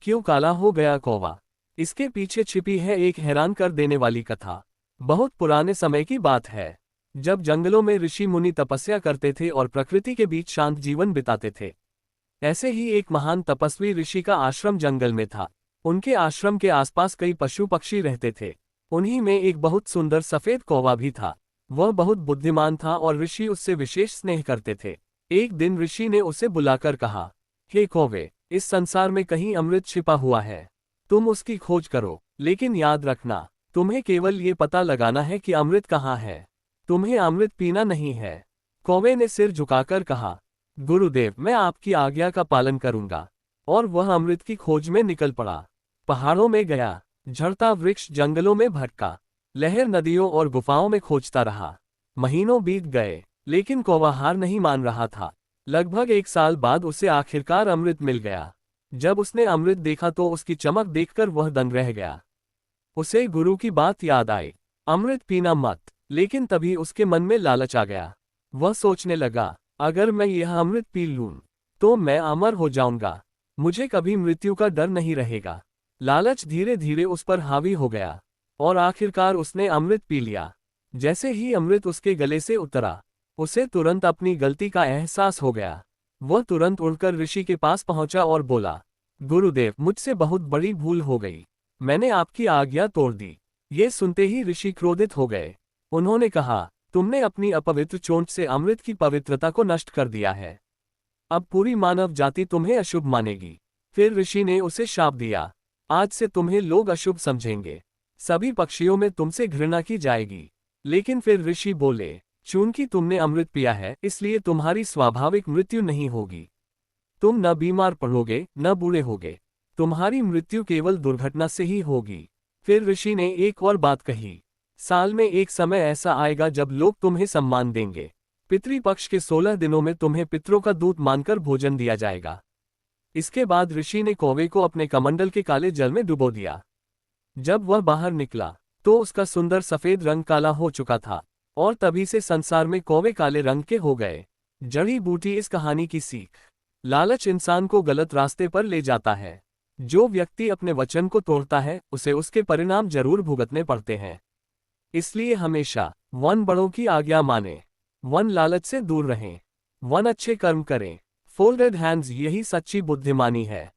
क्यों काला हो गया कौवा? इसके पीछे छिपी है एक हैरान कर देने वाली कथा। बहुत पुराने समय की बात है, जब जंगलों में ऋषि मुनि तपस्या करते थे और प्रकृति के बीच शांत जीवन बिताते थे। ऐसे ही एक महान तपस्वी ऋषि का आश्रम जंगल में था। उनके आश्रम के आसपास कई पशु पक्षी रहते थे। उन्हीं में एक बहुत सुंदर सफेद कौवा भी था। वह बहुत बुद्धिमान था और ऋषि उससे विशेष स्नेह करते थे। एक दिन ऋषि ने उसे बुलाकर कहा, हे कौवे, इस संसार में कहीं अमृत छिपा हुआ है। तुम उसकी खोज करो, लेकिन याद रखना, तुम्हें केवल ये पता लगाना है कि अमृत कहाँ है। तुम्हें अमृत पीना नहीं है। कौवे ने सिर झुकाकर कहा, गुरुदेव, मैं आपकी आज्ञा का पालन करूंगा। और वह अमृत की खोज में निकल पड़ा। पहाड़ों में गया, झड़ता वृक्ष जंगलों में भटका, लहर नदियों और गुफाओं में खोजता रहा। महीनों बीत गए, लेकिन कौवा हार नहीं मान रहा था। लगभग 1 साल बाद उसे आखिरकार अमृत मिल गया। जब उसने अमृत देखा तो उसकी चमक देखकर वह दंग रह गया। उसे गुरु की बात याद आई, अमृत पीना मत। लेकिन तभी उसके मन में लालच आ गया। वह सोचने लगा, अगर मैं यह अमृत पी लूं, तो मैं अमर हो जाऊंगा। मुझे कभी मृत्यु का डर नहीं रहेगा। लालच धीरे धीरे उस पर हावी हो गया, और आखिरकार उसने अमृत पी लिया। जैसे ही अमृत उसके गले से उतरा, उसे तुरंत अपनी गलती का एहसास हो गया। वह तुरंत उड़कर ऋषि के पास पहुंचा और बोला, गुरुदेव, मुझसे बहुत बड़ी भूल हो गई। मैंने आपकी आज्ञा तोड़ दी। ये सुनते ही ऋषि क्रोधित हो गए। उन्होंने कहा, तुमने अपनी अपवित्र चोंच से अमृत की पवित्रता को नष्ट कर दिया है। अब पूरी मानव जाति तुम्हें अशुभ मानेगी। फिर ऋषि ने उसे शाप दिया, आज से तुम्हें लोग अशुभ समझेंगे। सभी पक्षियों में तुमसे घृणा की जाएगी। लेकिन फिर ऋषि बोले, चूंकि तुमने अमृत पिया है, इसलिए तुम्हारी स्वाभाविक मृत्यु नहीं होगी। तुम न बीमार पड़ोगे न बूढ़े होगे। तुम्हारी मृत्यु केवल दुर्घटना से ही होगी। फिर ऋषि ने एक और बात कही, साल में एक समय ऐसा आएगा जब लोग तुम्हें सम्मान देंगे। पितृपक्ष के 16 दिनों में तुम्हें पितरों का दूत मानकर भोजन दिया जाएगा। इसके बाद ऋषि ने कौवे को अपने कमंडल के काले जल में डुबो दिया। जब वह बाहर निकला, तो उसका सुंदर सफेद रंग काला हो चुका था, और तभी से संसार में कौवे काले रंग के हो गए। जड़ी बूटी इस कहानी की सीख, लालच इंसान को गलत रास्ते पर ले जाता है। जो व्यक्ति अपने वचन को तोड़ता है, उसे उसके परिणाम जरूर भुगतने पड़ते हैं। इसलिए हमेशा वन बड़ों की आज्ञा माने, वन लालच से दूर रहें, वन अच्छे कर्म करें। फोल्डेड हैंड्स, यही सच्ची बुद्धिमानी है।